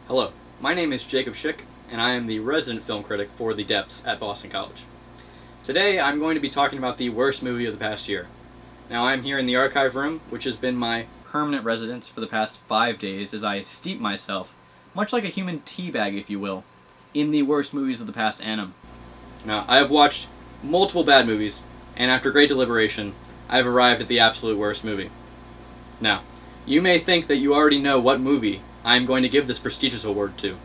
Hello, my name is Jacob Schick, and I am the resident film critic for The Depths at Boston College. Today I'm going to be talking about the worst movie of the past year. Now I'm here in the archive room, which has been my permanent residence for the past 5 days as I steep myself, much like a human teabag if you will, in the worst movies of the past annum. Now I have watched multiple bad movies, and after great deliberation, I have arrived at the absolute worst movie. Now, you may think that you already know what movie I'm going to give this prestigious award to,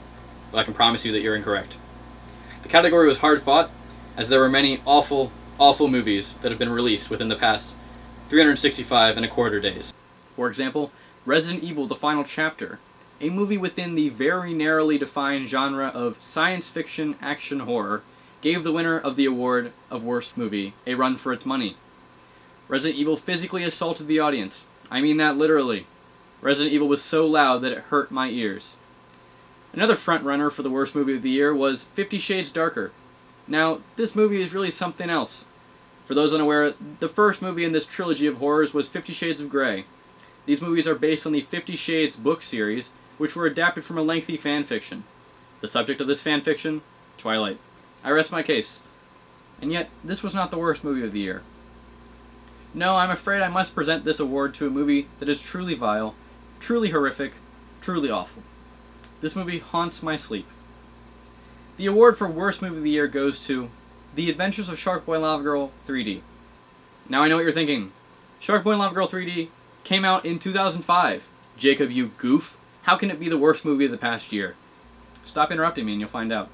but I can promise you that you're incorrect. The category was hard fought, as there were many awful, awful movies that have been released within the past 365 and a quarter days. For example, Resident Evil: The Final Chapter, a movie within the very narrowly defined genre of science fiction action horror, gave the winner of the award of worst movie a run for its money. Resident Evil physically assaulted the audience. I mean that literally. Resident Evil was so loud that it hurt my ears. Another frontrunner for the worst movie of the year was 50 Shades Darker. Now, this movie is really something else. For those unaware, the first movie in this trilogy of horrors was 50 Shades of Grey. These movies are based on the 50 Shades book series, which were adapted from a lengthy fan fiction. The subject of this fan fiction? Twilight. I rest my case. And yet, this was not the worst movie of the year. No, I'm afraid I must present this award to a movie that is truly vile, truly horrific, truly awful. This movie haunts my sleep. The award for worst movie of the year goes to The Adventures of Sharkboy and Lavagirl 3D. Now I know what you're thinking. Sharkboy and Lavagirl 3D came out in 2005. Jacob, you goof. How can it be the worst movie of the past year? Stop interrupting me and you'll find out.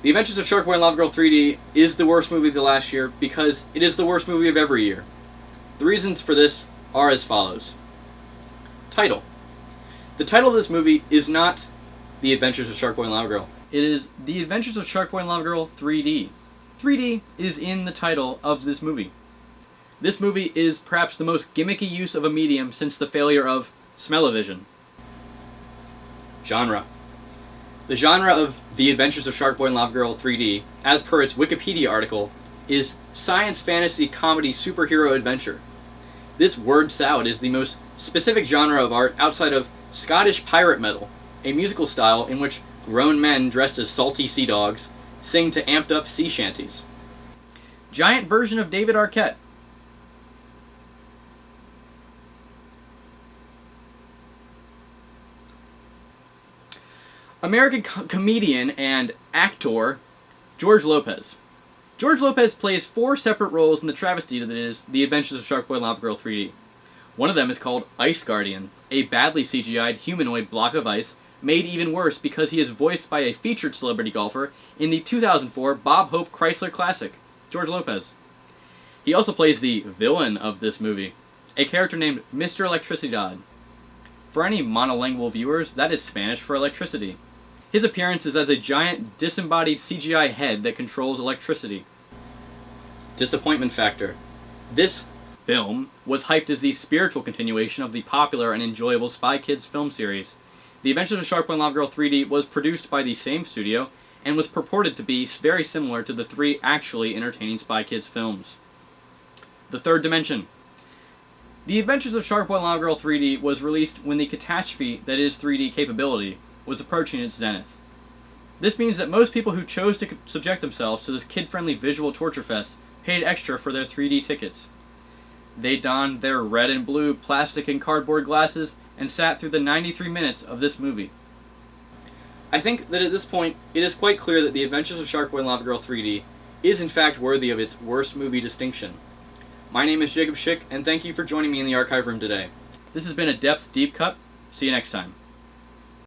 The Adventures of Sharkboy and Lavagirl 3D is the worst movie of the last year because it is the worst movie of every year. The reasons for this are as follows. Title. The title of this movie is not The Adventures of Sharkboy and Lavagirl. It is The Adventures of Sharkboy and Lavagirl 3D. 3D is in the title of this movie. This movie is perhaps the most gimmicky use of a medium since the failure of Smell-O-Vision. Genre. The genre of The Adventures of Sharkboy and Lavagirl 3D, as per its Wikipedia article, is science fantasy comedy superhero adventure. This word salad is the most specific genre of art outside of Scottish pirate metal, a musical style in which grown men dressed as salty sea dogs sing to amped up sea shanties. Giant version of David Arquette. American comedian and actor George Lopez. George Lopez plays 4 separate roles in the travesty that is The Adventures of Sharkboy and Lavagirl 3D. One of them is called Ice Guardian, a badly CGI'd humanoid block of ice made even worse because he is voiced by a featured celebrity golfer in the 2004 Bob Hope Chrysler Classic, George Lopez. He also plays the villain of this movie, a character named Mr. Electricidad. For any monolingual viewers, that is Spanish for electricity. His appearance is as a giant disembodied CGI head that controls electricity. Disappointment factor. This film was hyped as the spiritual continuation of the popular and enjoyable Spy Kids film series. The Adventures of Sharkboy and Lavagirl 3D was produced by the same studio and was purported to be very similar to the 3 actually entertaining Spy Kids films. The Third Dimension. The Adventures of Sharkboy and Lavagirl 3D was released when the catastrophe that is 3D capability was approaching its zenith. This means that most people who chose to subject themselves to this kid-friendly visual torture fest paid extra for their 3D tickets. They donned their red and blue plastic and cardboard glasses and sat through the 93 minutes of this movie. I think that at this point, it is quite clear that The Adventures of Sharkboy and Lavagirl 3D is in fact worthy of its worst movie distinction. My name is Jacob Schick, and thank you for joining me in the archive room today. This has been a Depth Deep Cut. See you next time.